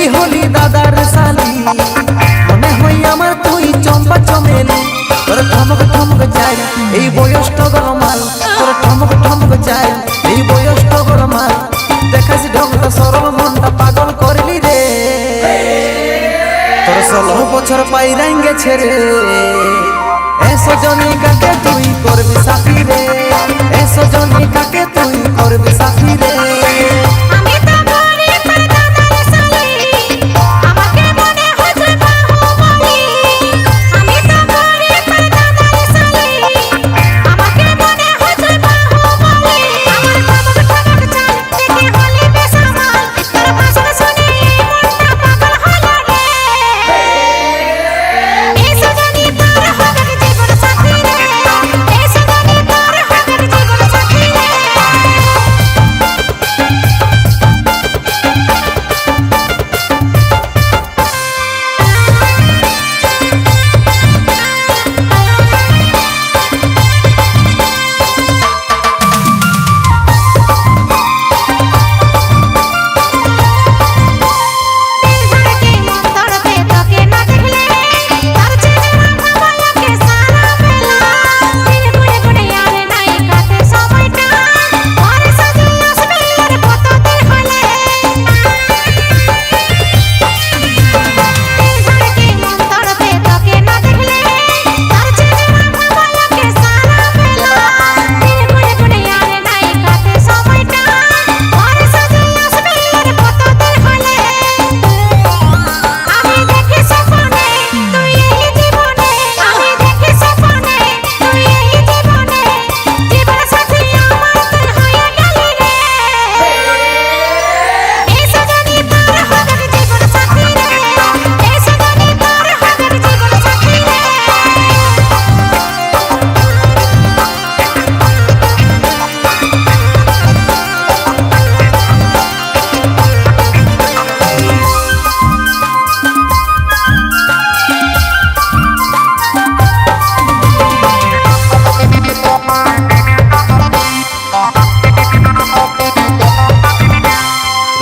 তুই হলি দাদার শালি, মনে হয় আমার তুই চম্পা চমেলি। তোর ঠমক ঠমক চাই এই বয়সট গরমাল, তোর ঠমক ঠমক চাই এই বয়সট গরমাল। দেখাস ঢংটা সরল মনটা পাগল করলি রে, তোর 16 বছর পাইরাই গেছে রে। এসো জনি কাকে তুই করবি সাথী রে, এসো জনি কাকে তুই করবি সাথী রে।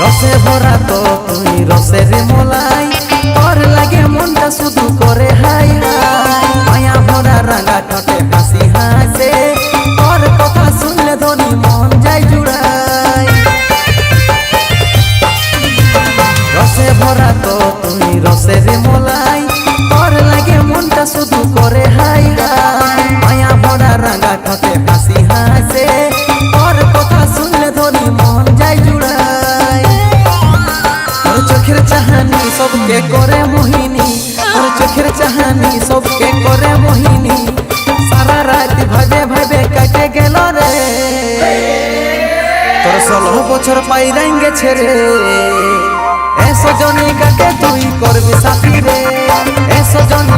রসে ভরা তো তুই রসের মোলাই, তোর লাগে মনটা শুধু করে হাই হাই। মায়া ভরা রাঙা ঠোঁটে হাসি হাসে, তোর কথা শুনলে ধনী মন যায় জুড়াই। রসে ভরা তো তুই রসের মোলাই, তোর লাগে মনটা শুধু করে হাই হাই। মায়া ভরা রাঙা ঠোঁটে হাসি হাসে, তোর কথা শুনলে ধনী মন যায় জুড়াই। চোখের চাহানি সবকে করে মোহিনী, তোর চোখের চাহানি সবকে করে মোহিনী। সারা রাত ভাবে ভাবে কাটে গেল রে, তোর 16 বছর পাইরাই গেছে রে। এসো জনি কাকে তুই করবি সাথী রে, এসো জনি